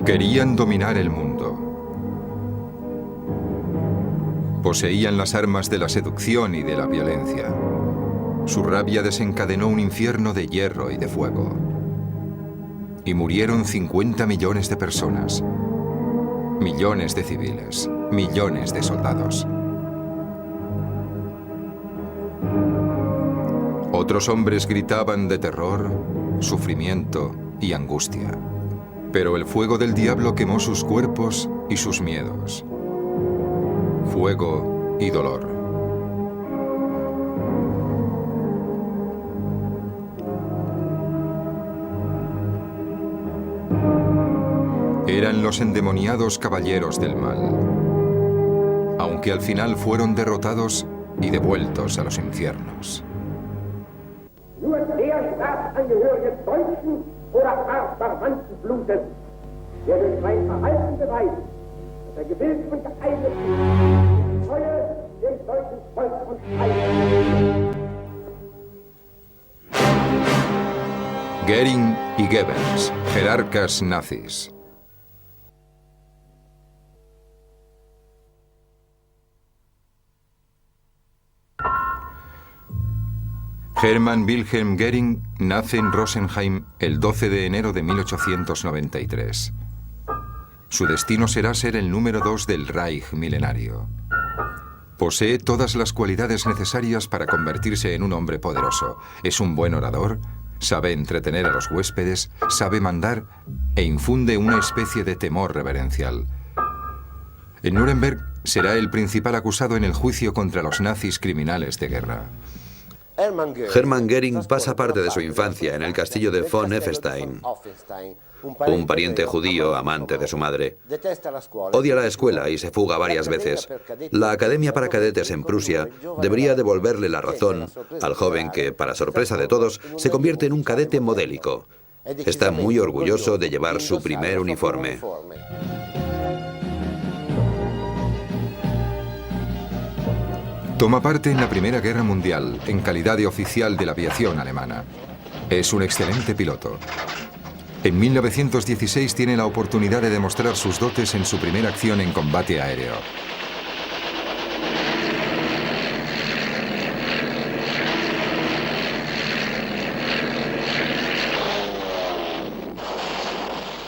Querían dominar el mundo. Poseían las armas de la seducción y de la violencia. Su rabia desencadenó un infierno de hierro y de fuego. Y murieron 50 millones de personas. Millones de civiles, millones de soldados. Otros hombres gritaban de terror, sufrimiento y angustia. Pero el fuego del diablo quemó sus cuerpos y sus miedos. Fuego y dolor. Eran los endemoniados caballeros del mal, aunque al final fueron derrotados y devueltos a los infiernos. Göring y Goebbels, jerarcas nazis. Hermann Wilhelm Göring nace en Rosenheim el 12 de enero de 1893. Su destino será ser el número 2 del Reich milenario. Posee todas las cualidades necesarias para convertirse en un hombre poderoso. Es un buen orador, sabe entretener a los huéspedes, sabe mandar e infunde una especie de temor reverencial. En Nuremberg será el principal acusado en el juicio contra los nazis criminales de guerra. Hermann Göring pasa parte de su infancia en el castillo de von Effenstein, un pariente judío amante de su madre. Odia la escuela y se fuga varias veces. La Academia para Cadetes en Prusia debería devolverle la razón al joven que, para sorpresa de todos, se convierte en un cadete modélico. Está muy orgulloso de llevar su primer uniforme. Toma parte en la Primera Guerra Mundial en calidad de oficial de la aviación alemana. Es un excelente piloto. En 1916 tiene la oportunidad de demostrar sus dotes en su primera acción en combate aéreo.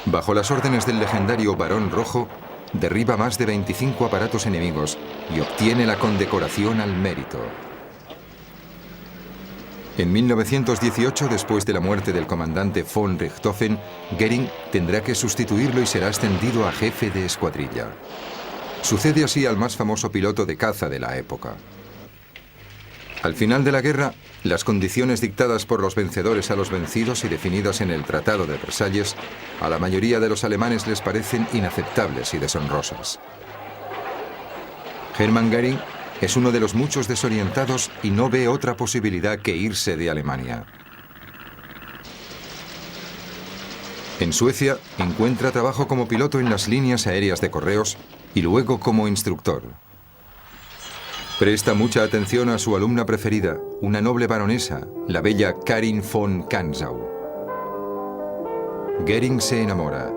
Bajo las órdenes del legendario Barón Rojo, derriba más de 25 aparatos enemigos y obtiene la condecoración al mérito. En 1918, después de la muerte del comandante von Richthofen, Göring tendrá que sustituirlo y será ascendido a jefe de escuadrilla. Sucede así al más famoso piloto de caza de la época. Al final de la guerra, las condiciones dictadas por los vencedores a los vencidos y definidas en el Tratado de Versalles, a la mayoría de los alemanes les parecen inaceptables y deshonrosas. Hermann Göring es uno de los muchos desorientados y no ve otra posibilidad que irse de Alemania. En Suecia encuentra trabajo como piloto en las líneas aéreas de correos y luego como instructor. Presta mucha atención a su alumna preferida, una noble baronesa, la bella Karin von Kansau. Göring se enamora.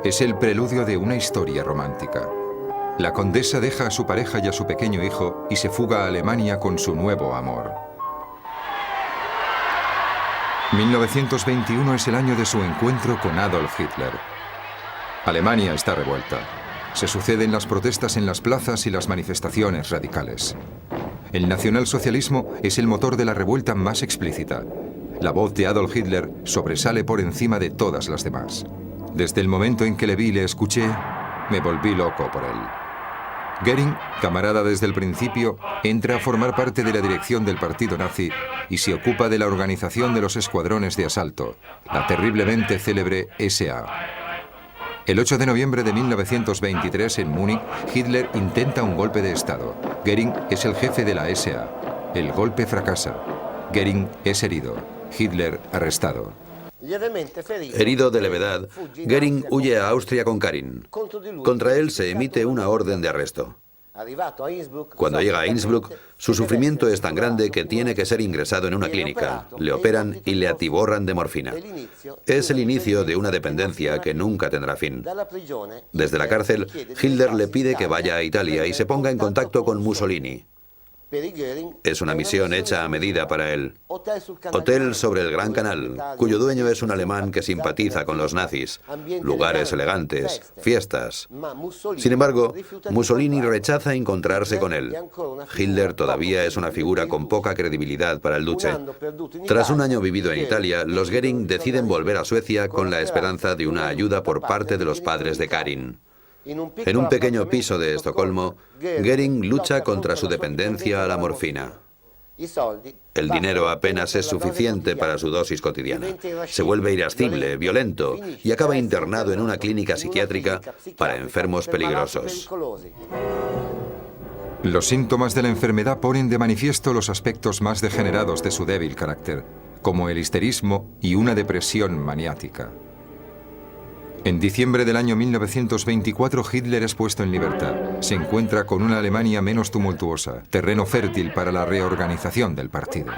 Es el preludio de una historia romántica. La condesa deja a su pareja y a su pequeño hijo y se fuga a Alemania con su nuevo amor. 1921 es el año de su encuentro con Adolf Hitler. Alemania está revuelta. Se suceden las protestas en las plazas y las manifestaciones radicales. El nacionalsocialismo es el motor de la revuelta más explícita. La voz de Adolf Hitler sobresale por encima de todas las demás. Desde el momento en que le vi y le escuché, me volví loco por él. Göring, camarada desde el principio, entra a formar parte de la dirección del partido nazi y se ocupa de la organización de los escuadrones de asalto, la terriblemente célebre SA. El 8 de noviembre de 1923, en Múnich, Hitler intenta un golpe de Estado. Göring es el jefe de la SA. El golpe fracasa. Göring es herido. Hitler arrestado. Herido de levedad, Göring huye a Austria con Karin. Contra él se emite una orden de arresto. Cuando llega a Innsbruck, su sufrimiento es tan grande que tiene que ser ingresado en una clínica. Le operan y le atiborran de morfina. Es el inicio de una dependencia que nunca tendrá fin. Desde la cárcel, Hitler le pide que vaya a Italia y se ponga en contacto con Mussolini. Es una misión hecha a medida para él. Hotel sobre el Gran Canal, cuyo dueño es un alemán que simpatiza con los nazis. Lugares elegantes, fiestas. Sin embargo, Mussolini rechaza encontrarse con él. Hitler todavía es una figura con poca credibilidad para el duce. Tras un año vivido en Italia, los Göring deciden volver a Suecia con la esperanza de una ayuda por parte de los padres de Karin. En un pequeño piso de Estocolmo, Göring lucha contra su dependencia a la morfina. El dinero apenas es suficiente para su dosis cotidiana. Se vuelve irascible, violento y acaba internado en una clínica psiquiátrica para enfermos peligrosos. Los síntomas de la enfermedad ponen de manifiesto los aspectos más degenerados de su débil carácter, como el histerismo y una depresión maniática. En diciembre del año 1924, Hitler es puesto en libertad. Se encuentra con una Alemania menos tumultuosa, terreno fértil para la reorganización del partido.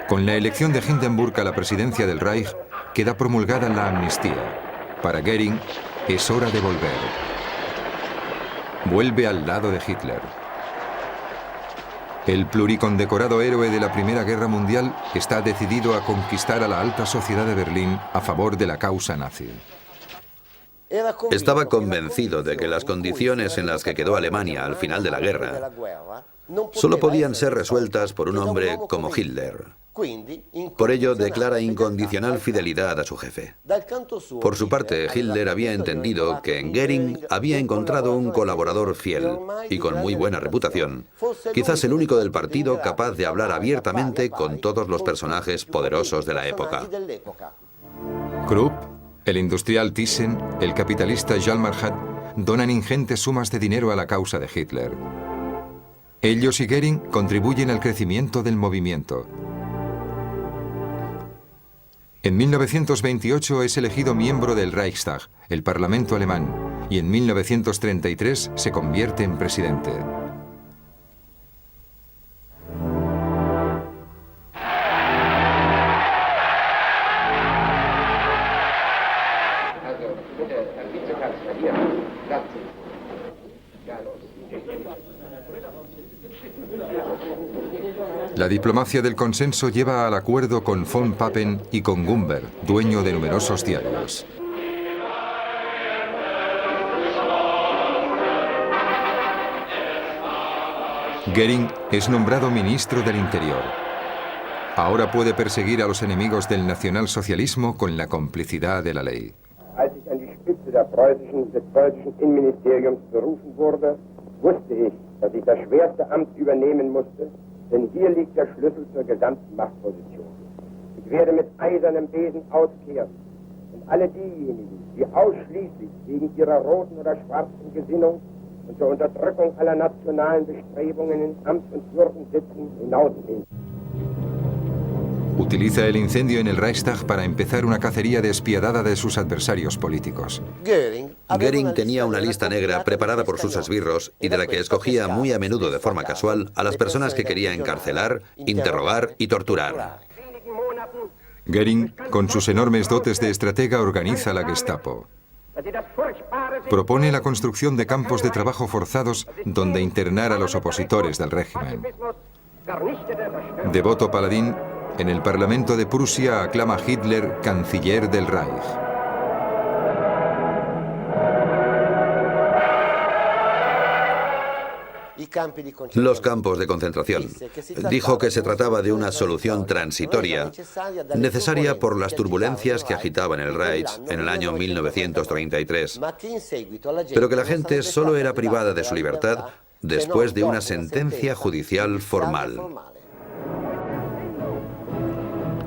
Con la elección de Hindenburg a la presidencia del Reich, queda promulgada la amnistía. Para Göring, es hora de volver. Vuelve al lado de Hitler. El pluricondecorado héroe de la Primera Guerra Mundial está decidido a conquistar a la alta sociedad de Berlín a favor de la causa nazi. Estaba convencido de que las condiciones en las que quedó Alemania al final de la guerra solo podían ser resueltas por un hombre como Hitler. Por ello, declara incondicional fidelidad a su jefe. Por su parte, Hitler había entendido que en Göring había encontrado un colaborador fiel y con muy buena reputación, quizás el único del partido capaz de hablar abiertamente con todos los personajes poderosos de la época. Krupp, el industrial Thyssen, el capitalista Hjalmar Hahn donan ingentes sumas de dinero a la causa de Hitler. Ellos y Göring contribuyen al crecimiento del movimiento. En 1928 es elegido miembro del Reichstag, el Parlamento alemán, y en 1933 se convierte en presidente. La diplomacia del consenso lleva al acuerdo con von Papen y con Gumbert, dueño de numerosos diarios. Göring es nombrado ministro del Interior. Ahora puede perseguir a los enemigos del nacionalsocialismo con la complicidad de la ley. Als ich an die Spitze des preußischen Innenministeriums berufen wurde, wusste ich, dass ich das schwerste Amt übernehmen musste, denn hier liegt der Schlüssel zur gesamten Machtposition. Ich werde mit eisernem Besen auskehren und alle diejenigen, die ausschließlich wegen ihrer roten oder schwarzen Gesinnung und zur Unterdrückung aller nationalen Bestrebungen in Amt und Würden sitzen, hinausnehmen. Utiliza el incendio en el Reichstag para empezar una cacería despiadada de sus adversarios políticos. Göring tenía una lista negra preparada por sus esbirros y de la que escogía muy a menudo de forma casual a las personas que quería encarcelar, interrogar y torturar. Göring, con sus enormes dotes de estratega, organiza la Gestapo. Propone la construcción de campos de trabajo forzados donde internar a los opositores del régimen. Devoto paladín, en el Parlamento de Prusia aclama a Hitler canciller del Reich. Los campos de concentración. Dijo que se trataba de una solución transitoria, necesaria por las turbulencias que agitaban el Reich en el año 1933, pero que la gente solo era privada de su libertad después de una sentencia judicial formal.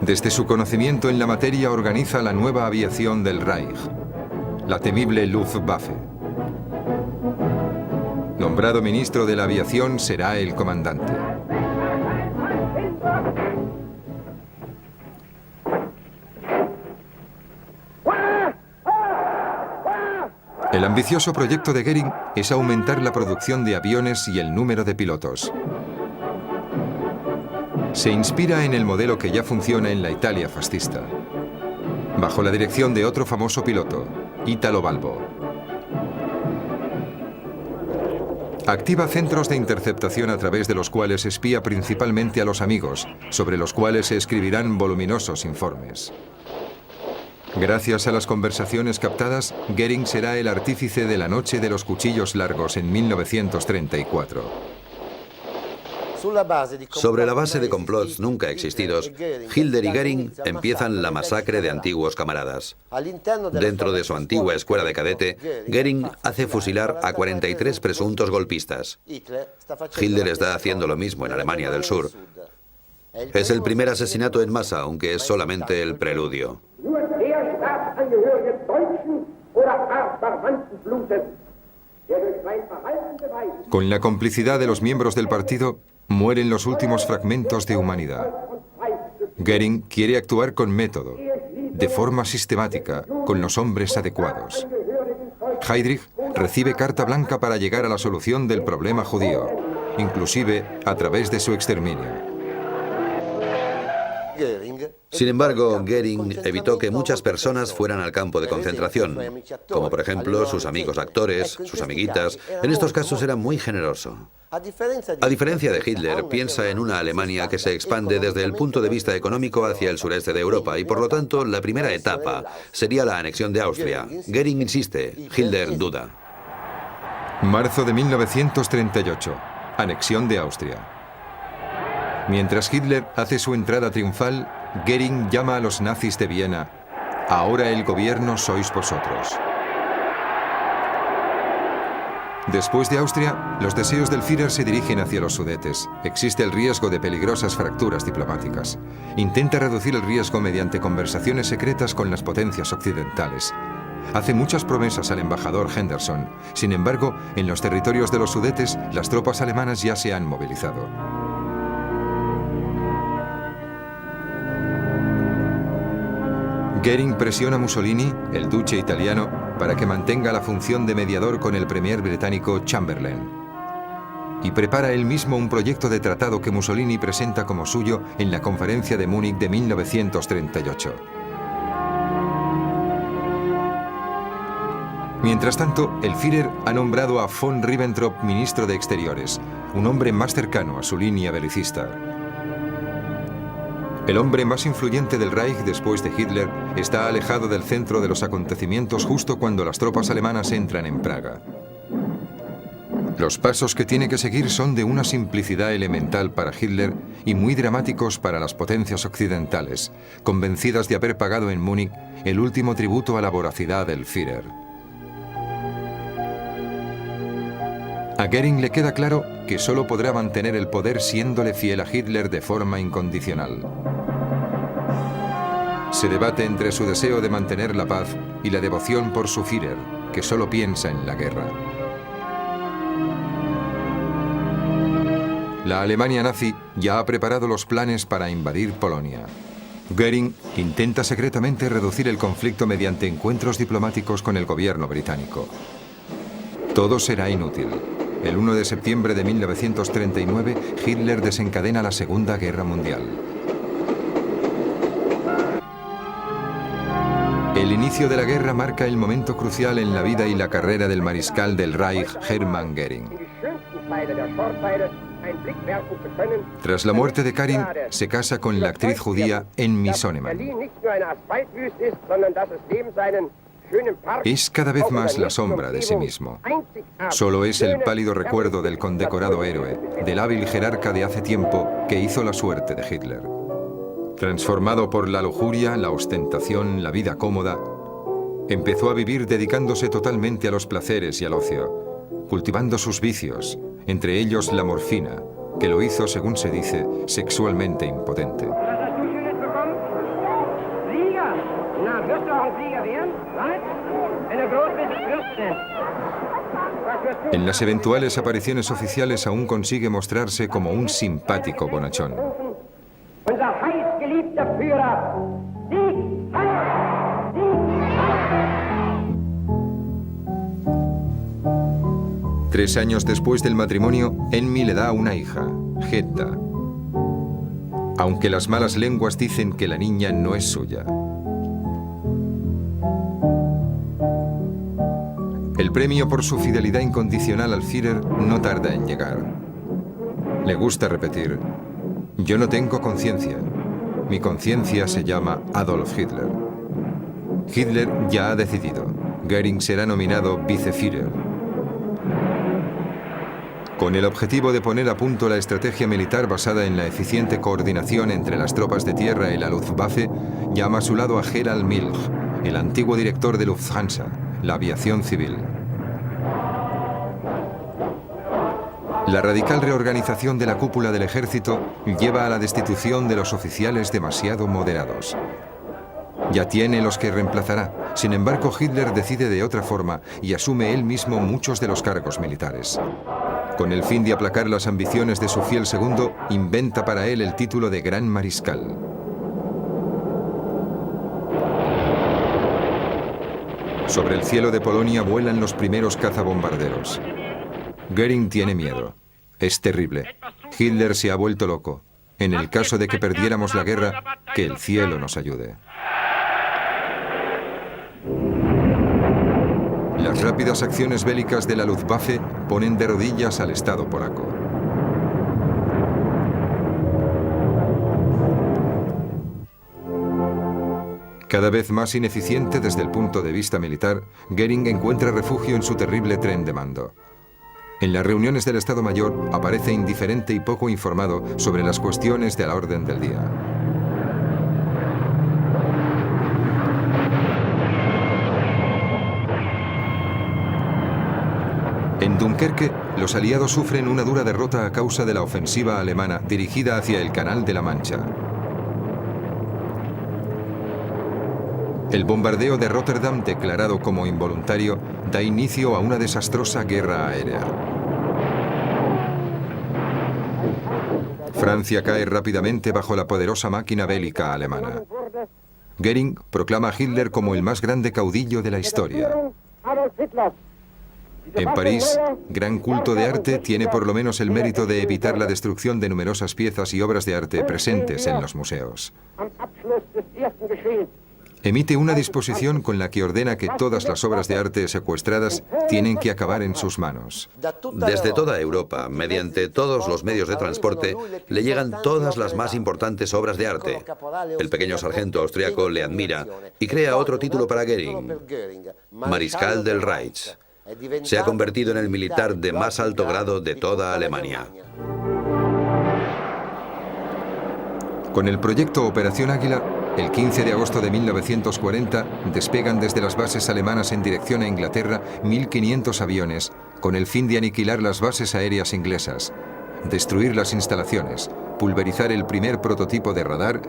Desde su conocimiento en la materia organiza la nueva aviación del Reich, la temible Luftwaffe. Nombrado ministro de la aviación, será el comandante. El ambicioso proyecto de Goering es aumentar la producción de aviones y el número de pilotos. Se inspira en el modelo que ya funciona en la Italia fascista, bajo la dirección de otro famoso piloto, Italo Balbo. Activa centros de interceptación a través de los cuales espía principalmente a los amigos, sobre los cuales se escribirán voluminosos informes. Gracias a las conversaciones captadas, Goering será el artífice de la Noche de los Cuchillos Largos en 1934. Sobre la base de complots nunca existidos, Hitler y Goering empiezan la masacre de antiguos camaradas. Dentro de su antigua escuela de cadete, Goering hace fusilar a 43 presuntos golpistas. Hitler está haciendo lo mismo en Alemania del Sur. Es el primer asesinato en masa, aunque es solamente el preludio. Con la complicidad de los miembros del partido, mueren los últimos fragmentos de humanidad. Goering quiere actuar con método, de forma sistemática, con los hombres adecuados. Heydrich recibe carta blanca para llegar a la solución del problema judío, inclusive a través de su exterminio. Sin embargo, Goering evitó que muchas personas fueran al campo de concentración, como por ejemplo sus amigos actores, sus amiguitas. En estos casos era muy generoso. A diferencia de Hitler, piensa en una Alemania que se expande desde el punto de vista económico hacia el sureste de Europa y por lo tanto la primera etapa sería la anexión de Austria. Goering insiste, Hitler duda. Marzo de 1938. Anexión de Austria. Mientras Hitler hace su entrada triunfal, Goering llama a los nazis de Viena: ahora el gobierno sois vosotros. Después de Austria, los deseos del Führer se dirigen hacia los Sudetes. Existe el riesgo de peligrosas fracturas diplomáticas. Intenta reducir el riesgo mediante conversaciones secretas con las potencias occidentales. Hace muchas promesas al embajador Henderson. Sin embargo, en los territorios de los Sudetes, las tropas alemanas ya se han movilizado. Goering presiona a Mussolini, el duce italiano, para que mantenga la función de mediador con el premier británico Chamberlain. Y prepara él mismo un proyecto de tratado que Mussolini presenta como suyo en la conferencia de Múnich de 1938. Mientras tanto, el Führer ha nombrado a von Ribbentrop ministro de Exteriores, un hombre más cercano a su línea belicista. El hombre más influyente del Reich después de Hitler está alejado del centro de los acontecimientos justo cuando las tropas alemanas entran en Praga. Los pasos que tiene que seguir son de una simplicidad elemental para Hitler y muy dramáticos para las potencias occidentales, convencidas de haber pagado en Múnich el último tributo a la voracidad del Führer. A Goering le queda claro que solo podrá mantener el poder siéndole fiel a Hitler de forma incondicional. Se debate entre su deseo de mantener la paz y la devoción por su Führer, que solo piensa en la guerra. La Alemania nazi ya ha preparado los planes para invadir Polonia. Goering intenta secretamente reducir el conflicto mediante encuentros diplomáticos con el gobierno británico. Todo será inútil. El 1 de septiembre de 1939, Hitler desencadena la Segunda Guerra Mundial. El inicio de la guerra marca el momento crucial en la vida y la carrera del mariscal del Reich, Hermann Goering. Tras la muerte de Karin, se casa con la actriz judía Emmy Sonnemann. Es cada vez más la sombra de sí mismo. Solo es el pálido recuerdo del condecorado héroe, del hábil jerarca de hace tiempo que hizo la suerte de Hitler. Transformado por la lujuria, la ostentación, la vida cómoda, empezó a vivir dedicándose totalmente a los placeres y al ocio, cultivando sus vicios, entre ellos la morfina, que lo hizo, según se dice, sexualmente impotente. En las eventuales apariciones oficiales aún consigue mostrarse como un simpático bonachón. 3 años después del matrimonio, Enmi le da una hija, Hedda. Aunque las malas lenguas dicen que la niña no es suya. El premio por su fidelidad incondicional al Führer no tarda en llegar. Le gusta repetir: yo no tengo conciencia. Mi conciencia se llama Adolf Hitler. Hitler ya ha decidido. Göring será nominado Viceführer. Con el objetivo de poner a punto la estrategia militar basada en la eficiente coordinación entre las tropas de tierra y la Luftwaffe, llama a su lado a Gerald Milch, el antiguo director de Lufthansa, la aviación civil. La radical reorganización de la cúpula del ejército lleva a la destitución de los oficiales demasiado moderados. Ya tiene los que reemplazará. Sin embargo, Hitler decide de otra forma y asume él mismo muchos de los cargos militares. Con el fin de aplacar las ambiciones de su fiel segundo, inventa para él el título de Gran Mariscal. Sobre el cielo de Polonia vuelan los primeros cazabombarderos. Göring tiene miedo. Es terrible. Hitler se ha vuelto loco. En el caso de que perdiéramos la guerra, que el cielo nos ayude. Las rápidas acciones bélicas de la Luftwaffe ponen de rodillas al Estado polaco. Cada vez más ineficiente desde el punto de vista militar, Göring encuentra refugio en su terrible tren de mando. En las reuniones del Estado Mayor aparece indiferente y poco informado sobre las cuestiones de la orden del día. En Dunkerque, los aliados sufren una dura derrota a causa de la ofensiva alemana dirigida hacia el Canal de la Mancha. El bombardeo de Rotterdam, declarado como involuntario, da inicio a una desastrosa guerra aérea. Francia cae rápidamente bajo la poderosa máquina bélica alemana. Göring proclama a Hitler como el más grande caudillo de la historia. En París, gran culto de arte tiene por lo menos el mérito de evitar la destrucción de numerosas piezas y obras de arte presentes en los museos. Emite una disposición con la que ordena que todas las obras de arte secuestradas tienen que acabar en sus manos. Desde toda Europa, mediante todos los medios de transporte, le llegan todas las más importantes obras de arte. El pequeño sargento austriaco le admira y crea otro título para Göring: Mariscal del Reich. Se ha convertido en el militar de más alto grado de toda Alemania. Con el proyecto Operación Águila, el 15 de agosto de 1940 despegan desde las bases alemanas en dirección a Inglaterra 1.500 aviones con el fin de aniquilar las bases aéreas inglesas, destruir las instalaciones, pulverizar el primer prototipo de radar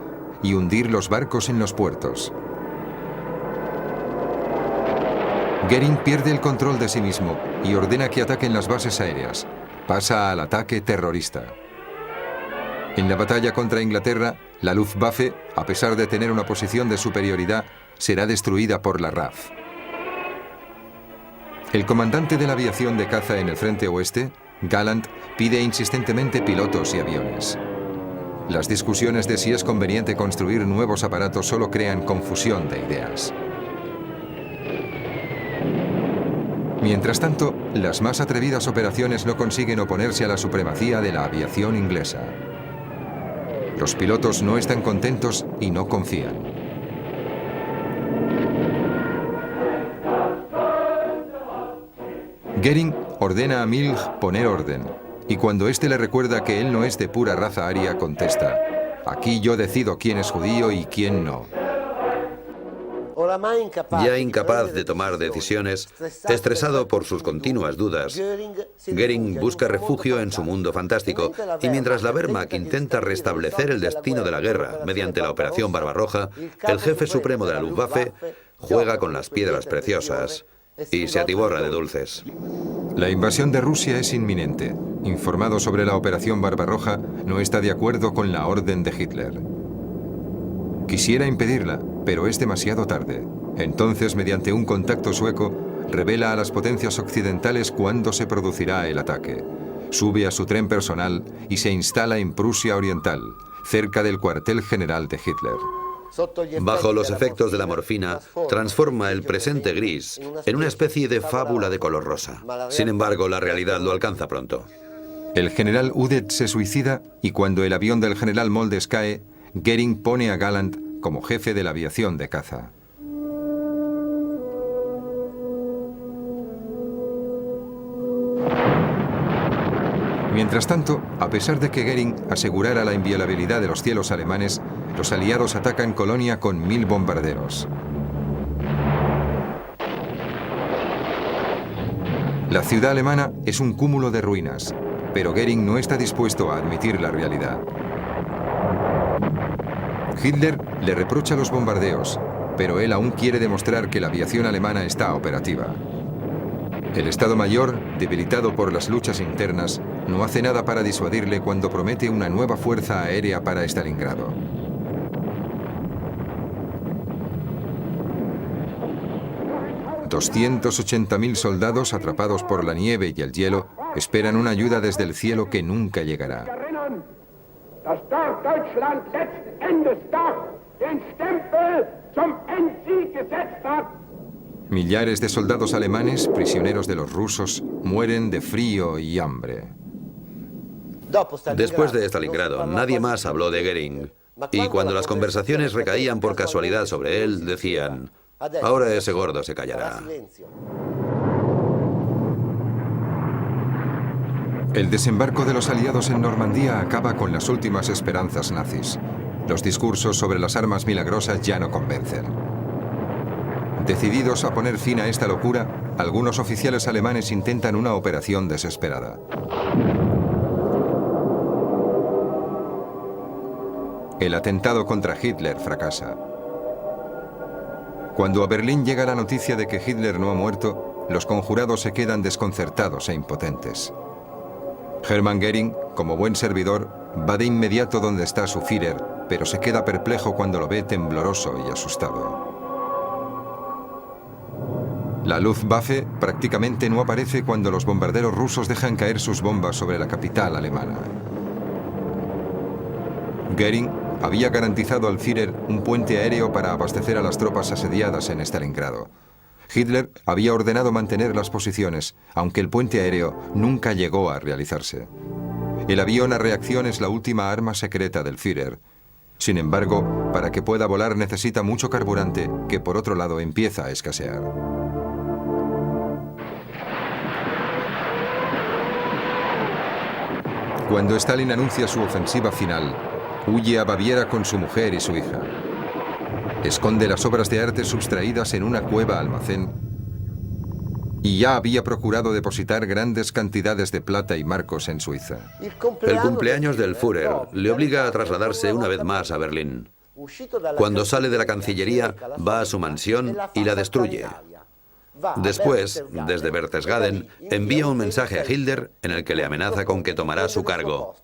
y hundir los barcos en los puertos. Göring pierde el control de sí mismo y ordena que ataquen las bases aéreas. Pasa al ataque terrorista. En la batalla contra Inglaterra, la Luftwaffe, a pesar de tener una posición de superioridad, será destruida por la RAF. El comandante de la aviación de caza en el frente oeste, Galland, pide insistentemente pilotos y aviones. Las discusiones de si es conveniente construir nuevos aparatos solo crean confusión de ideas. Mientras tanto, las más atrevidas operaciones no consiguen oponerse a la supremacía de la aviación inglesa. Los pilotos no están contentos y no confían. Göring ordena a Milch poner orden, y cuando éste le recuerda que él no es de pura raza aria, contesta: aquí yo decido quién es judío y quién no. Ya incapaz de tomar decisiones, estresado por sus continuas dudas, Göring busca refugio en su mundo fantástico, y mientras la Wehrmacht intenta restablecer el destino de la guerra mediante la Operación Barbarroja, el jefe supremo de la Luftwaffe juega con las piedras preciosas y se atiborra de dulces. La invasión de Rusia es inminente. Informado sobre la Operación Barbarroja, no está de acuerdo con la orden de Hitler. Quisiera impedirla, pero es demasiado tarde. Entonces, mediante un contacto sueco, revela a las potencias occidentales cuándo se producirá el ataque. Sube a su tren personal y se instala en Prusia Oriental, cerca del cuartel general de Hitler. Bajo los efectos de la morfina, transforma el presente gris en una especie de fábula de color rosa. Sin embargo, la realidad lo alcanza pronto. El general Udet se suicida y cuando el avión del general Moldes cae, Goering pone a Galland como jefe de la aviación de caza. Mientras tanto, a pesar de que Goering asegurara la inviolabilidad de los cielos alemanes, los aliados atacan Colonia con 1000 bombarderos. La ciudad alemana es un cúmulo de ruinas, pero Goering no está dispuesto a admitir la realidad. Hitler le reprocha los bombardeos, pero él aún quiere demostrar que la aviación alemana está operativa. El Estado Mayor, debilitado por las luchas internas, no hace nada para disuadirle cuando promete una nueva fuerza aérea para Stalingrado. $280.000 soldados atrapados por la nieve y el hielo esperan una ayuda desde el cielo que nunca llegará. Millares de soldados alemanes, prisioneros de los rusos, mueren de frío y hambre. Después de Stalingrado, nadie más habló de Goering. Y cuando las conversaciones recaían por casualidad sobre él, decían: ahora ese gordo se callará. El desembarco de los aliados en Normandía acaba con las últimas esperanzas nazis. Los discursos sobre las armas milagrosas ya no convencen. Decididos a poner fin a esta locura, algunos oficiales alemanes intentan una operación desesperada. El atentado contra Hitler fracasa. Cuando a Berlín llega la noticia de que Hitler no ha muerto, los conjurados se quedan desconcertados e impotentes. Hermann Göring, como buen servidor, va de inmediato donde está su Führer, pero se queda perplejo cuando lo ve tembloroso y asustado. La Luftwaffe prácticamente no aparece cuando los bombarderos rusos dejan caer sus bombas sobre la capital alemana. Göring había garantizado al Führer un puente aéreo para abastecer a las tropas asediadas en Stalingrado. Hitler había ordenado mantener las posiciones, aunque el puente aéreo nunca llegó a realizarse. El avión a reacción es la última arma secreta del Führer. Sin embargo, para que pueda volar necesita mucho carburante, que por otro lado empieza a escasear. Cuando Stalin anuncia su ofensiva final, huye a Baviera con su mujer y su hija. Esconde las obras de arte sustraídas en una cueva almacén y ya había procurado depositar grandes cantidades de plata y marcos en Suiza. El cumpleaños del Führer le obliga a trasladarse una vez más a Berlín. Cuando sale de la Cancillería, va a su mansión y la destruye. Después, desde Berchtesgaden, envía un mensaje a Hitler en el que le amenaza con que tomará su cargo.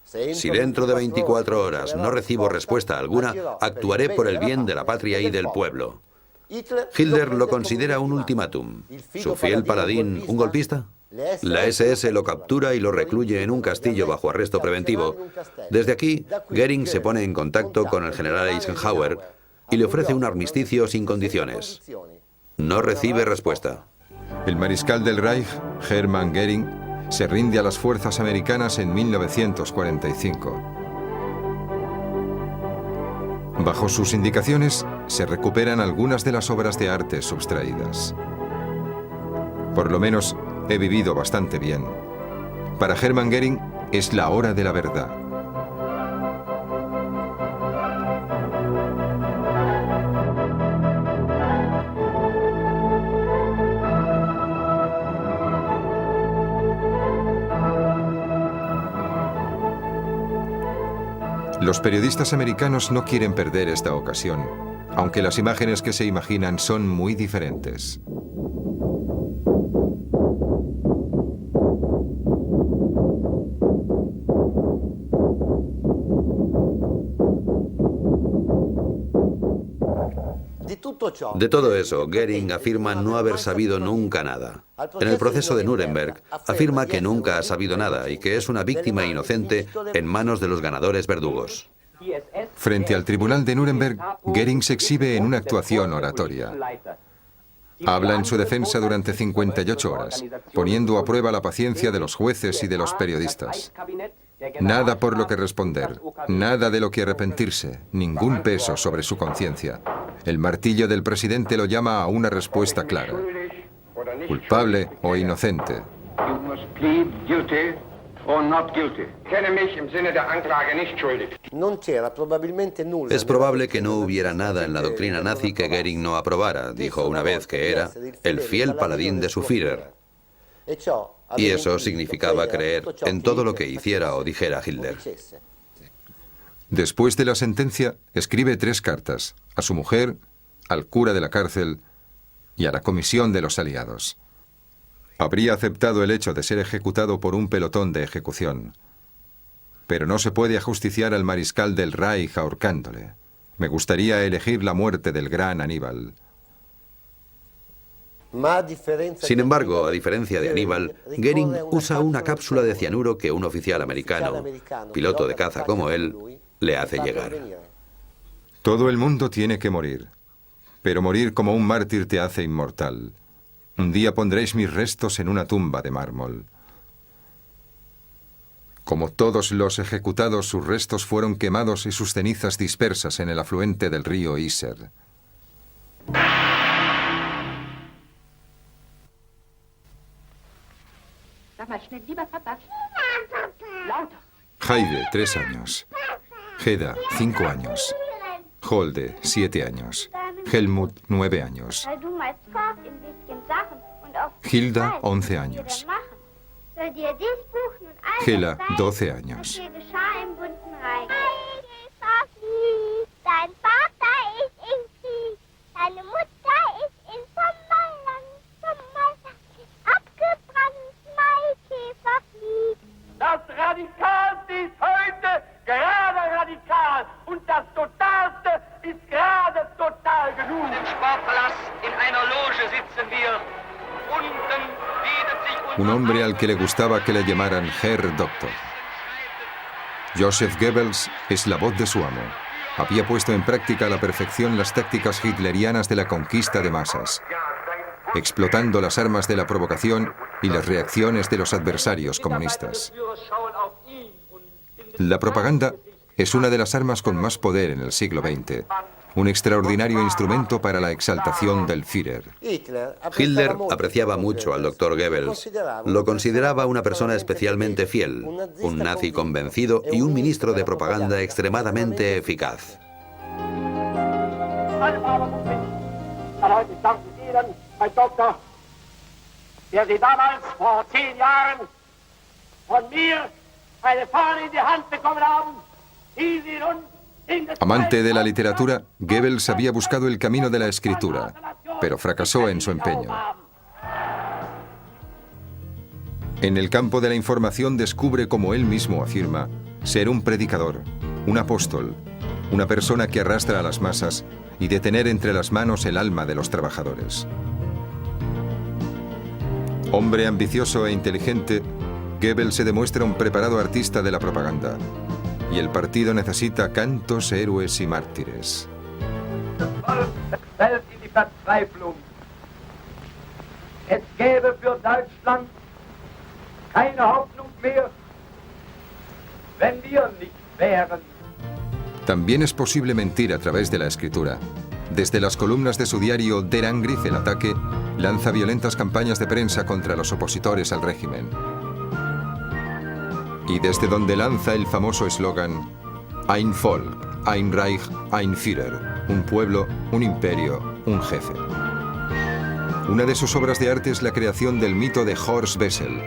Si dentro de 24 horas no recibo respuesta alguna, actuaré por el bien de la patria y del pueblo. Hitler lo considera un ultimátum. ¿Su fiel paladín un golpista? La SS lo captura y lo recluye en un castillo bajo arresto preventivo. Desde aquí, Göring se pone en contacto con el general Eisenhower y le ofrece un armisticio sin condiciones. No recibe respuesta. El mariscal del Reich, Hermann Göring, se rinde a las fuerzas americanas en 1945. Bajo sus indicaciones, se recuperan algunas de las obras de arte sustraídas. Por lo menos, he vivido bastante bien. Para Hermann Göring, es la hora de la verdad. Los periodistas americanos no quieren perder esta ocasión, aunque las imágenes que se imaginan son muy diferentes. De todo eso, Göring afirma no haber sabido nunca nada. En el proceso de Nuremberg, afirma que nunca ha sabido nada y que es una víctima inocente en manos de los ganadores verdugos. Frente al tribunal de Nuremberg, Göring se exhibe en una actuación oratoria. Habla en su defensa durante 58 horas, poniendo a prueba la paciencia de los jueces y de los periodistas. Nada por lo que responder, nada de lo que arrepentirse, ningún peso sobre su conciencia. El martillo del presidente lo llama a una respuesta clara: culpable o inocente. Es probable que no hubiera nada en la doctrina nazi que Göring no aprobara. Dijo una vez que era el fiel paladín de su Führer. Y eso significaba creer en todo lo que hiciera o dijera Hitler. Después de la sentencia, escribe 3 cartas: a su mujer, al cura de la cárcel y a la comisión de los aliados. Habría aceptado el hecho de ser ejecutado por un pelotón de ejecución. Pero no se puede ajusticiar al mariscal del Reich ahorcándole. Me gustaría elegir la muerte del gran Aníbal. Sin embargo, a diferencia de Aníbal, Göring usa una cápsula de cianuro que un oficial americano, piloto de caza como él, le hace llegar. Todo el mundo tiene que morir, pero morir como un mártir te hace inmortal. Un día pondréis mis restos en una tumba de mármol. Como todos los ejecutados, sus restos fueron quemados y sus cenizas dispersas en el afluente del río Iser. Heide, 3 años. Heda, 5 años. Holde, 7 años. Helmut, 9 años. Hilda, 11 años. Hela, 12 años. Das Radikalste ist heute gerade radikal und das Totalste ist gerade total genug. Im Sportpalast in einer Loge sitzen wir. Unten bietet sich Un hombre al que le gustaba que le llamaran Herr Doktor. Joseph Goebbels es la voz de su amo. Había puesto en práctica a la perfección las tácticas hitlerianas de la conquista de masas, explotando las armas de la provocación y las reacciones de los adversarios comunistas. La propaganda es una de las armas con más poder en el siglo XX, un extraordinario instrumento para la exaltación del Führer. Hitler apreciaba mucho al Dr. Goebbels. Lo consideraba una persona especialmente fiel, un nazi convencido y un ministro de propaganda extremadamente eficaz. der Sie damals vor 10 Jahren von mir eine Fahne in die Hand bekommen haben, die Sie nun in das Amante de la literatura, Goebbels había buscado el camino de la escritura, pero fracasó en su empeño. En el campo de la información descubre, como él mismo afirma, ser un predicador, un apóstol, una persona que arrastra a las masas y de tener entre las manos el alma de los trabajadores. Hombre ambicioso e inteligente, Goebbels se demuestra un preparado artista de la propaganda. Y el partido necesita cantos, héroes y mártires. Es gäbe für Deutschland keine Hoffnung mehr, wenn wir nicht wären. También es posible mentir a través de la escritura. Desde las columnas de su diario Der Angriff, el ataque, lanza violentas campañas de prensa contra los opositores al régimen. Y desde donde lanza el famoso eslogan Ein Volk, ein Reich, ein Führer, un pueblo, un imperio, un jefe. Una de sus obras de arte es la creación del mito de Horst Wessel,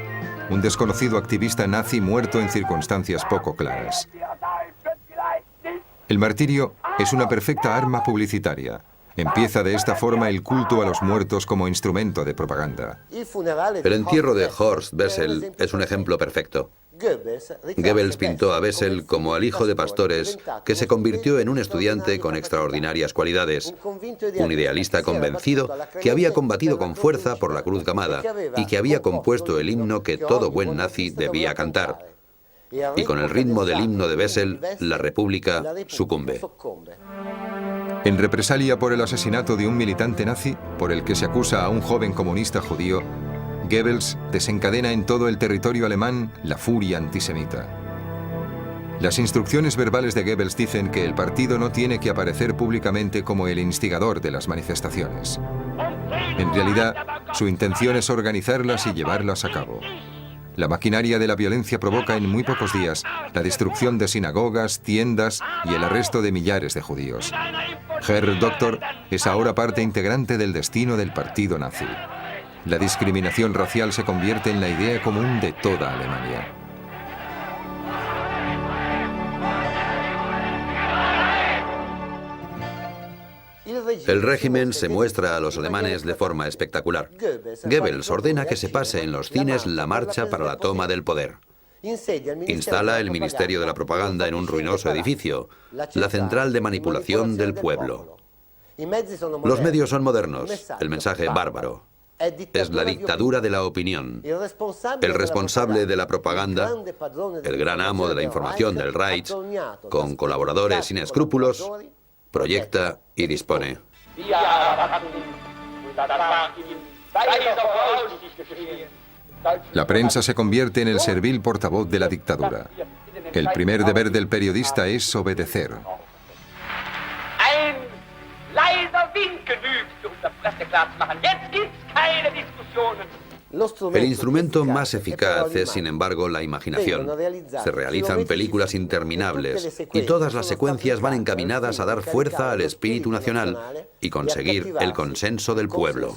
un desconocido activista nazi muerto en circunstancias poco claras. El martirio es una perfecta arma publicitaria. Empieza de esta forma el culto a los muertos como instrumento de propaganda. El entierro de Horst Wessel es un ejemplo perfecto. Goebbels pintó a Bessel como al hijo de pastores que se convirtió en un estudiante con extraordinarias cualidades, un idealista convencido que había combatido con fuerza por la cruz gamada y que había compuesto el himno que todo buen nazi debía cantar. Y con el ritmo del himno de Bessel, la República sucumbe. En represalia por el asesinato de un militante nazi, por el que se acusa a un joven comunista judío, Goebbels desencadena en todo el territorio alemán la furia antisemita. Las instrucciones verbales de Goebbels dicen que el partido no tiene que aparecer públicamente como el instigador de las manifestaciones. En realidad, su intención es organizarlas y llevarlas a cabo. La maquinaria de la violencia provoca en muy pocos días la destrucción de sinagogas, tiendas y el arresto de millares de judíos. Herr Doktor es ahora parte integrante del destino del partido nazi. La discriminación racial se convierte en la idea común de toda Alemania. El régimen se muestra a los alemanes de forma espectacular. Goebbels ordena que se pase en los cines la marcha para la toma del poder. Instala el Ministerio de la Propaganda en un ruinoso edificio, la central de manipulación del pueblo. Los medios son modernos, el mensaje bárbaro. Es la dictadura de la opinión. El responsable de la propaganda, el gran amo de la información del Reich, con colaboradores sin escrúpulos, proyecta y dispone. La prensa se convierte en el servil portavoz de la dictadura. El primer deber del periodista es obedecer. El instrumento más eficaz es, sin embargo, la imaginación. Se realizan películas interminables y todas las secuencias van encaminadas a dar fuerza al espíritu nacional y conseguir el consenso del pueblo.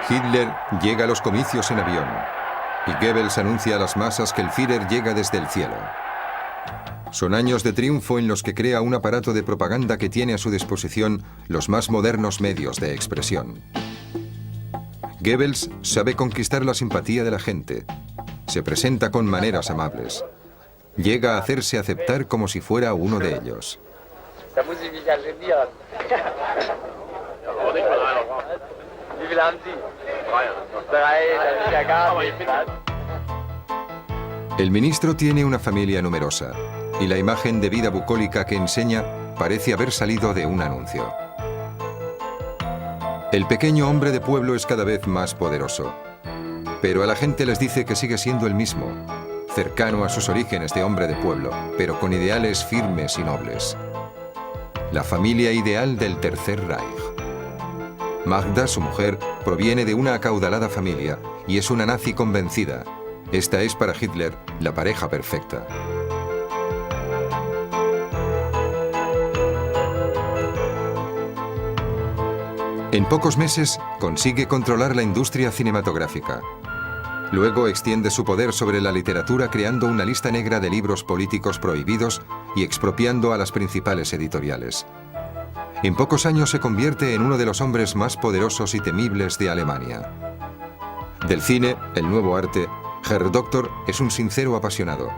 Hitler llega a los comicios en avión y Goebbels anuncia a las masas que el Führer llega desde el cielo. Son años de triunfo en los que crea un aparato de propaganda que tiene a su disposición los más modernos medios de expresión. Goebbels sabe conquistar la simpatía de la gente. Se presenta con maneras amables. Llega a hacerse aceptar como si fuera uno de ellos. El ministro tiene una familia numerosa y la imagen de vida bucólica que enseña parece haber salido de un anuncio. El pequeño hombre de pueblo es cada vez más poderoso, pero a la gente les dice que sigue siendo el mismo, cercano a sus orígenes de hombre de pueblo, pero con ideales firmes y nobles. La familia ideal del Tercer Reich. Magda, su mujer, proviene de una acaudalada familia y es una nazi convencida. Esta es para Hitler la pareja perfecta. En pocos meses consigue controlar la industria cinematográfica. Luego extiende su poder sobre la literatura creando una lista negra de libros políticos prohibidos y expropiando a las principales editoriales. En pocos años se convierte en uno de los hombres más poderosos y temibles de Alemania. Del cine, el nuevo arte, Herr Doktor es un sincero apasionado,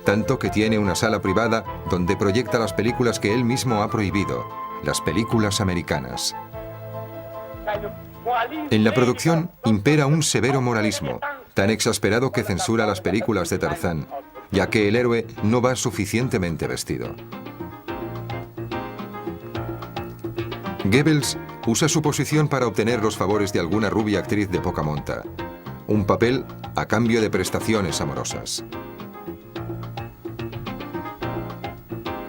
tanto que tiene una sala privada donde proyecta las películas que él mismo ha prohibido, las películas americanas. En la producción impera un severo moralismo, tan exasperado que censura las películas de Tarzán, ya que el héroe no va suficientemente vestido. Goebbels usa su posición para obtener los favores de alguna rubia actriz de poca monta, un papel a cambio de prestaciones amorosas.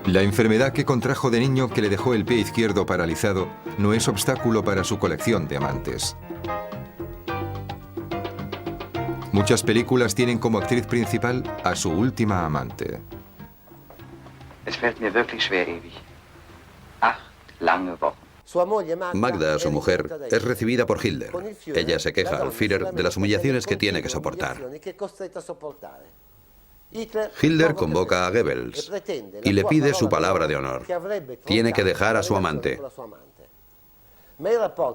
La enfermedad que contrajo de niño que le dejó el pie izquierdo paralizado no es obstáculo para su colección de amantes. Muchas películas tienen como actriz principal a su última amante. Es fällt mir wirklich schwer ewig. 8 lange Wochen. Magda, su mujer, es recibida por Hitler. Ella se queja al Führer de las humillaciones que tiene que soportar. Hitler convoca a Goebbels y le pide su palabra de honor. Tiene que dejar a su amante.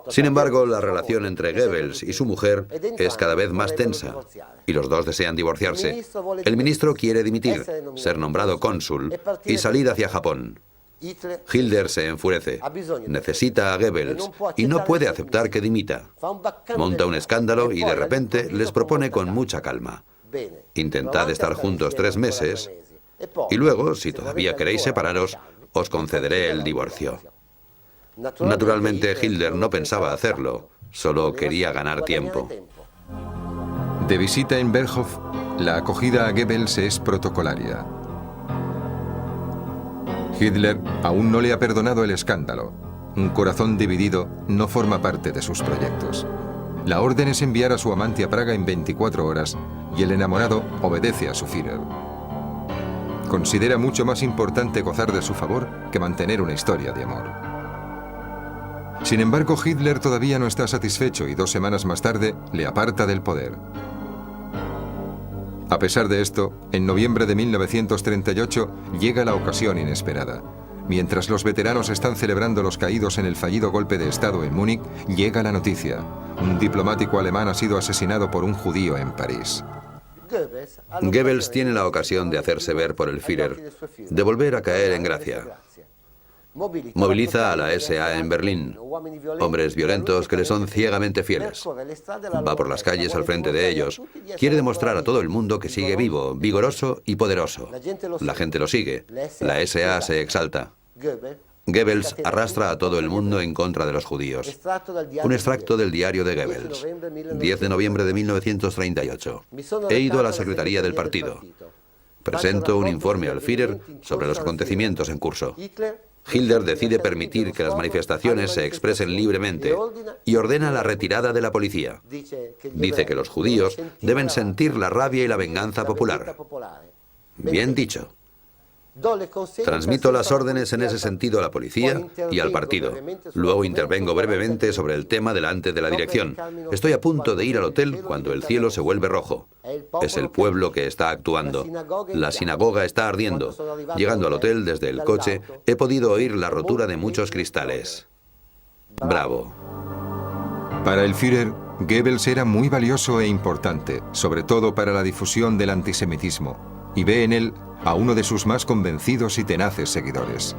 Sin embargo, la relación entre Goebbels y su mujer es cada vez más tensa y los dos desean divorciarse. El ministro quiere dimitir, ser nombrado cónsul y salir hacia Japón. Hitler se enfurece, necesita a Goebbels y no puede aceptar que dimita. Monta un escándalo y de repente les propone con mucha calma: intentad estar juntos 3 meses y luego, si todavía queréis separaros, os concederé el divorcio. Naturalmente, Hitler no pensaba hacerlo, solo quería ganar tiempo. De visita en Berghof, la acogida a Goebbels es protocolaria. Hitler aún no le ha perdonado el escándalo. Un corazón dividido no forma parte de sus proyectos. La orden es enviar a su amante a Praga en 24 horas y el enamorado obedece a su Führer. Considera mucho más importante gozar de su favor que mantener una historia de amor. Sin embargo, Hitler todavía no está satisfecho y 2 semanas más tarde le aparta del poder. A pesar de esto, en noviembre de 1938 llega la ocasión inesperada. Mientras los veteranos están celebrando los caídos en el fallido golpe de Estado en Múnich, llega la noticia: un diplomático alemán ha sido asesinado por un judío en París. Goebbels tiene la ocasión de hacerse ver por el Führer, de volver a caer en gracia. Moviliza a la SA en Berlín, hombres violentos que le son ciegamente fieles. Va por las calles al frente de ellos. Quiere demostrar a todo el mundo que sigue vivo, vigoroso y poderoso. La gente lo sigue. La SA se exalta. Goebbels arrastra a todo el mundo en contra de los judíos. Un extracto del diario de Goebbels. 10 de noviembre de 1938. He ido a la secretaría del partido. Presento un informe al Führer sobre los acontecimientos en curso. Hitler decide permitir que las manifestaciones se expresen libremente y ordena la retirada de la policía. Dice que los judíos deben sentir la rabia y la venganza popular. Bien dicho. Transmito las órdenes en ese sentido a la policía y al partido. Luego intervengo brevemente sobre el tema delante de la dirección. Estoy a punto de ir al hotel cuando el cielo se vuelve rojo. Es el pueblo que está actuando. La sinagoga está ardiendo. Llegando al hotel desde el coche, he podido oír la rotura de muchos cristales. Bravo. Para el Führer, Goebbels era muy valioso e importante, sobre todo para la difusión del antisemitismo, y ve en él a uno de sus más convencidos y tenaces seguidores.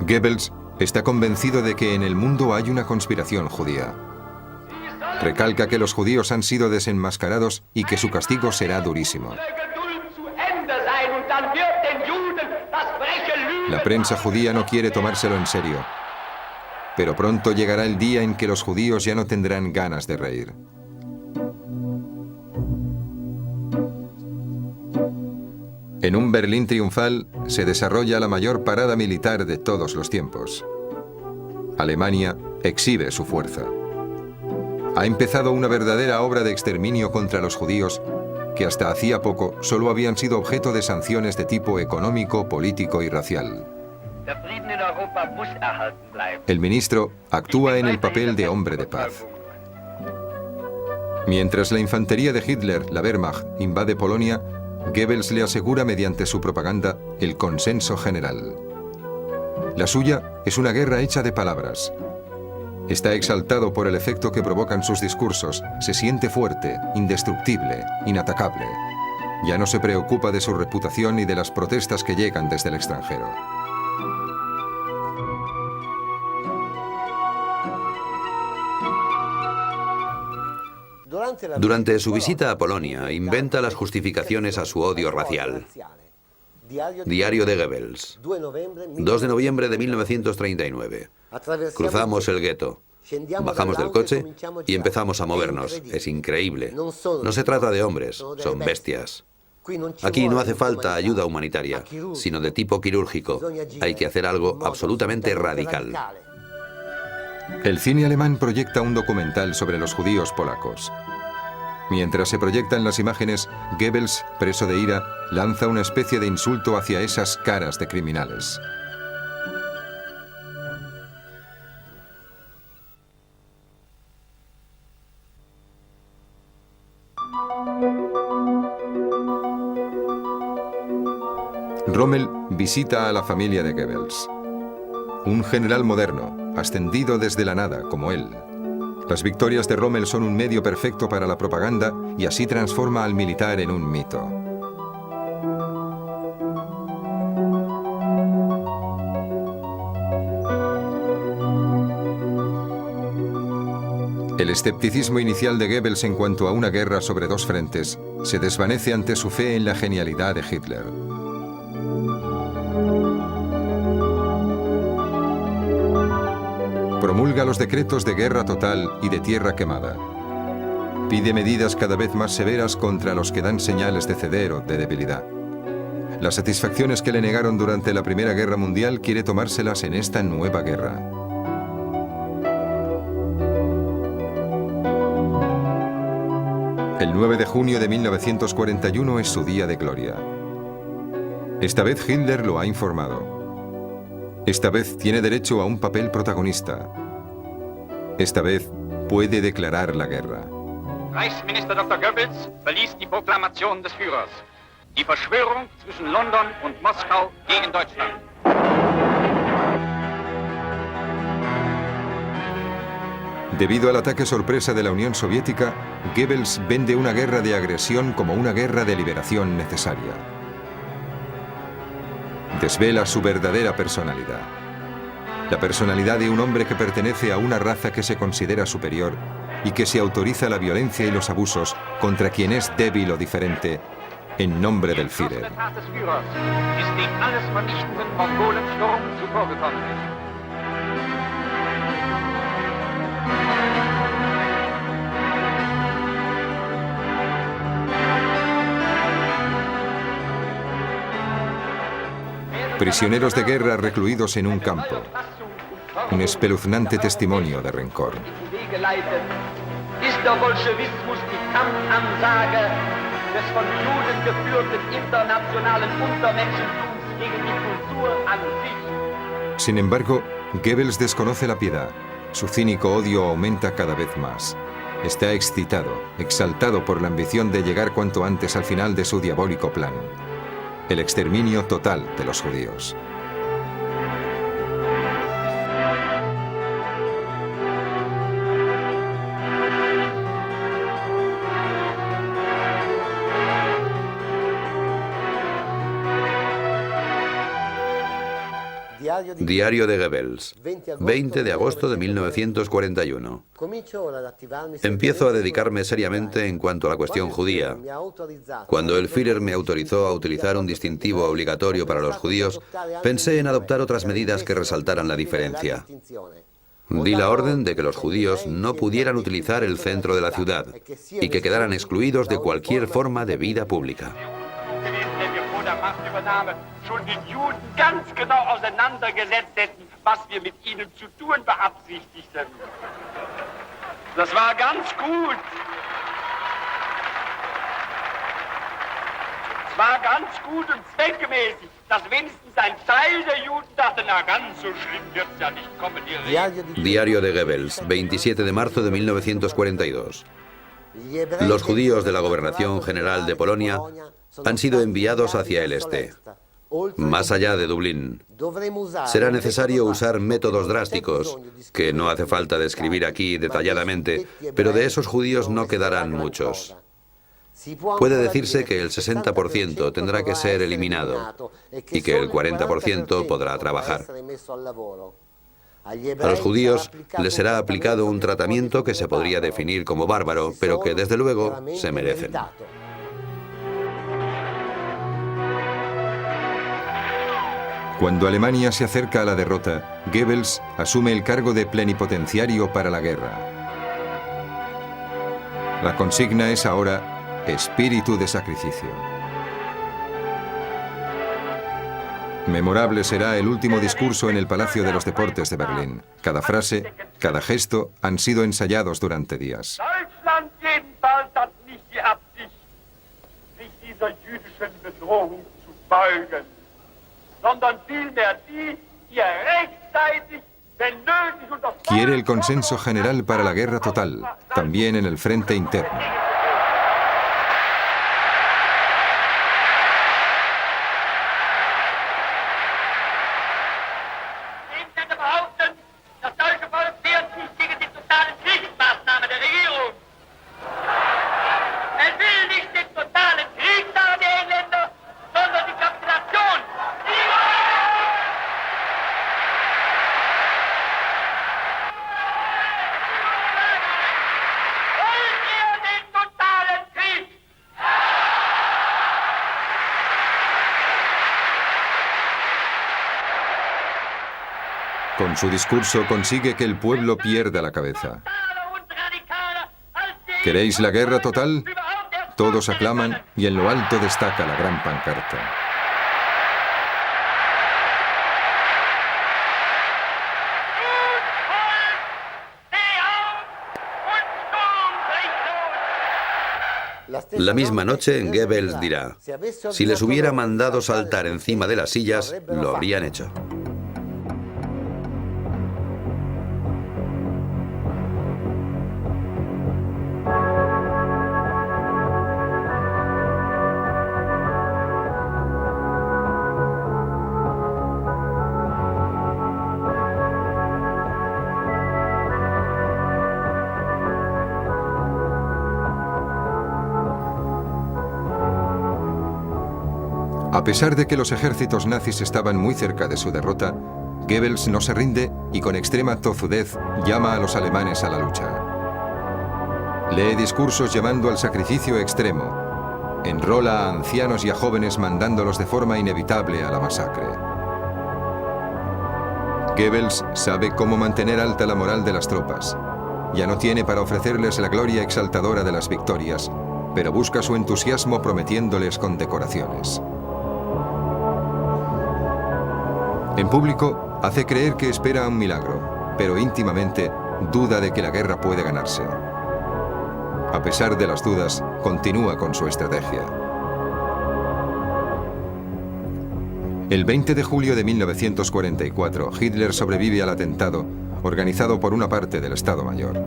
Goebbels está convencido de que en el mundo hay una conspiración judía. Recalca que los judíos han sido desenmascarados y que su castigo será durísimo. La prensa judía no quiere tomárselo en serio, pero pronto llegará el día en que los judíos ya no tendrán ganas de reír. En un Berlín triunfal se desarrolla la mayor parada militar de todos los tiempos. Alemania exhibe su fuerza. Ha empezado una verdadera obra de exterminio contra los judíos que hasta hacía poco solo habían sido objeto de sanciones de tipo económico, político y racial. El ministro actúa en el papel de hombre de paz. Mientras la infantería de Hitler, la Wehrmacht, invade Polonia, Goebbels le asegura mediante su propaganda el consenso general. La suya es una guerra hecha de palabras. Está exaltado por el efecto que provocan sus discursos, se siente fuerte, indestructible, inatacable. Ya no se preocupa de su reputación y de las protestas que llegan desde el extranjero. Durante su visita a Polonia, inventa las justificaciones a su odio racial. Diario de Goebbels. 2 de noviembre de 1939. Cruzamos el gueto. Bajamos del coche y empezamos a movernos. Es increíble. No se trata de hombres, son bestias. Aquí no hace falta ayuda humanitaria, sino de tipo quirúrgico. Hay que hacer algo absolutamente radical. El cine alemán proyecta un documental sobre los judíos polacos. Mientras se proyectan las imágenes, Goebbels, preso de ira, lanza una especie de insulto hacia esas caras de criminales. Rommel visita a la familia de Goebbels. Un general moderno, ascendido desde la nada, como él. Las victorias de Rommel son un medio perfecto para la propaganda y así transforma al militar en un mito. El escepticismo inicial de Goebbels en cuanto a una guerra sobre dos frentes se desvanece ante su fe en la genialidad de Hitler. Promulga los decretos de guerra total y de tierra quemada. Pide medidas cada vez más severas contra los que dan señales de ceder o de debilidad. Las satisfacciones que le negaron durante la Primera Guerra Mundial quiere tomárselas en esta nueva guerra. El 9 de junio de 1941 es su día de gloria. Esta vez Hitler lo ha informado. Esta vez tiene derecho a un papel protagonista. Esta vez puede declarar la guerra. Reichsminister Dr. Goebbels verließ die Proklamation des Führers. Die Verschwörung zwischen London und Moskau gegen Deutschland. Debido al ataque sorpresa de la Unión Soviética, Goebbels vende una guerra de agresión como una guerra de liberación necesaria. Desvela su verdadera personalidad. La personalidad de un hombre que pertenece a una raza que se considera superior y que se autoriza la violencia y los abusos contra quien es débil o diferente en nombre del Führer. Prisioneros de guerra recluidos en un campo. Un espeluznante testimonio de rencor. Sin embargo, Goebbels desconoce la piedad. Su cínico odio aumenta cada vez más. Está excitado, exaltado por la ambición de llegar cuanto antes al final de su diabólico plan. El exterminio total de los judíos. Diario de Goebbels, 20 de agosto de 1941. Empiezo a dedicarme seriamente en cuanto a la cuestión judía. Cuando el Führer me autorizó a utilizar un distintivo obligatorio para los judíos, pensé en adoptar otras medidas que resaltaran la diferencia. Di la orden de que los judíos no pudieran utilizar el centro de la ciudad y que quedaran excluidos de cualquier forma de vida pública. Schon den Juden ganz genau auseinandergesetzt hätten, was wir mit ihnen zu tun beabsichtigten. Das war ganz gut. Es war ganz gut und zweckmäßig, dass wenigstens ein Teil der Juden dachte, na ganz so schlimm wird's ja nicht kommen. Diario de Goebbels, 27 de marzo de 1942. Los judíos de la Gobernación General de Polonia han sido enviados hacia el este, más allá de Dublín. Será necesario usar métodos drásticos, que no hace falta describir aquí detalladamente, pero de esos judíos no quedarán muchos. Puede decirse que el 60% tendrá que ser eliminado y que el 40% podrá trabajar. A los judíos les será aplicado un tratamiento que se podría definir como bárbaro, pero que desde luego se merecen. Cuando Alemania se acerca a la derrota, Goebbels asume el cargo de plenipotenciario para la guerra. La consigna es ahora espíritu de sacrificio. Memorable será el último discurso en el Palacio de los Deportes de Berlín. Cada frase, cada gesto han sido ensayados durante días. Deutschland jedenfalls hat nicht die Absicht, sich dieser jüdischen Bedrohung zu beugen, sondern vielmehr die, ihr rechtzeitig, wenn nötig und auf Quiere el consenso general para la guerra total, también en el frente interno. behaupten, dass Con su discurso consigue que el pueblo pierda la cabeza. ¿Queréis la guerra total? Todos aclaman y en lo alto destaca la gran pancarta. La misma noche, Goebbels dirá: si les hubiera mandado saltar encima de las sillas, lo habrían hecho. A pesar de que los ejércitos nazis estaban muy cerca de su derrota, Goebbels no se rinde y con extrema tozudez llama a los alemanes a la lucha. Lee discursos llamando al sacrificio extremo. Enrola a ancianos y a jóvenes mandándolos de forma inevitable a la masacre. Goebbels sabe cómo mantener alta la moral de las tropas. Ya no tiene para ofrecerles la gloria exaltadora de las victorias, pero busca su entusiasmo prometiéndoles condecoraciones. En público, hace creer que espera un milagro, pero íntimamente duda de que la guerra puede ganarse. A pesar de las dudas, continúa con su estrategia. El 20 de julio de 1944, Hitler sobrevive al atentado organizado por una parte del Estado Mayor.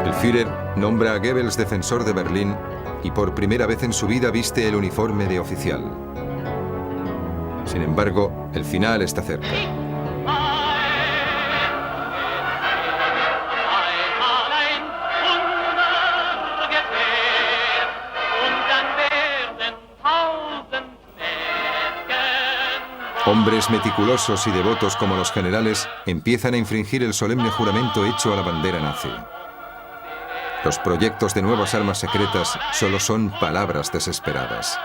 El Führer nombra a Goebbels defensor de Berlín y por primera vez en su vida viste el uniforme de oficial. Sin embargo, el final está cerca. Hombres meticulosos y devotos como los generales empiezan a infringir el solemne juramento hecho a la bandera nazi. Los proyectos de nuevas armas secretas solo son palabras desesperadas.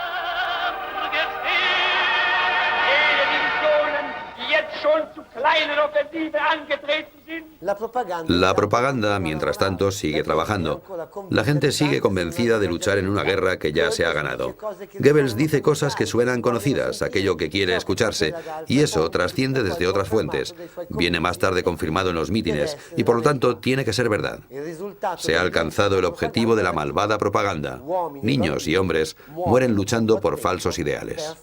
La propaganda, mientras tanto, sigue trabajando. La gente sigue convencida de luchar en una guerra que ya se ha ganado. Goebbels dice cosas que suenan conocidas, aquello que quiere escucharse, y eso trasciende desde otras fuentes. Viene más tarde confirmado en los mítines, y por lo tanto tiene que ser verdad. Se ha alcanzado el objetivo de la malvada propaganda. Niños y hombres mueren luchando por falsos ideales.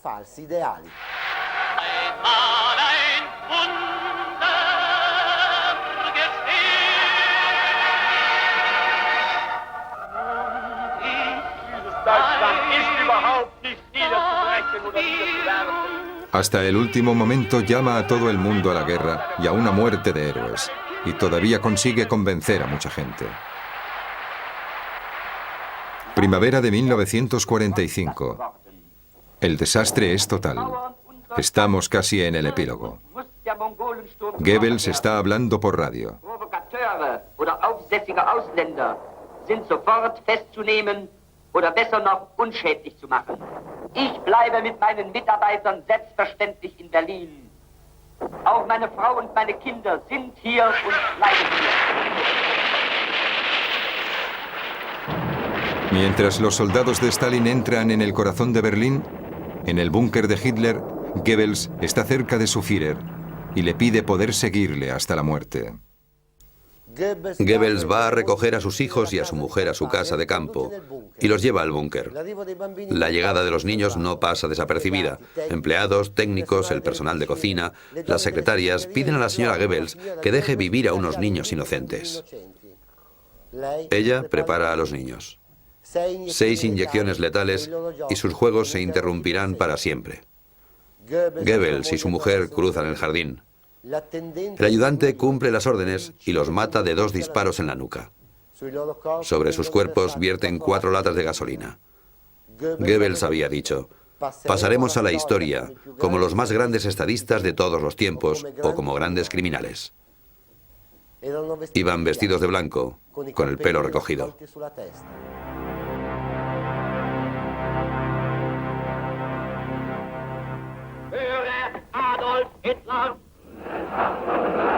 Hasta el último momento llama a todo el mundo a la guerra y a una muerte de héroes, y todavía consigue convencer a mucha gente. Primavera de 1945. El desastre es total. Estamos casi en el epílogo. Goebbels está hablando por radio. Oder besser noch unschädlich zu machen. Ich bleibe mit meinen Mitarbeitern selbstverständlich in Berlin. Auch meine Frau und meine Kinder sind hier und bleiben hier. Mientras los soldados de Stalin entran en el corazón de Berlín, en el búnker de Hitler, Goebbels está cerca de su Führer y le pide poder seguirle hasta la muerte. Goebbels va a recoger a sus hijos y a su mujer a su casa de campo y los lleva al búnker. La llegada de los niños no pasa desapercibida. Empleados, técnicos, el personal de cocina, las secretarias piden a la señora Goebbels que deje vivir a unos niños inocentes. Ella prepara a los niños. 6 inyecciones letales y sus juegos se interrumpirán para siempre. Goebbels y su mujer cruzan el jardín. El ayudante cumple las órdenes y los mata de 2 disparos en la nuca. Sobre sus cuerpos vierten 4 latas de gasolina. Goebbels había dicho: pasaremos a la historia como los más grandes estadistas de todos los tiempos o como grandes criminales. Iban vestidos de blanco, con el pelo recogido. Höre Adolf Hitler!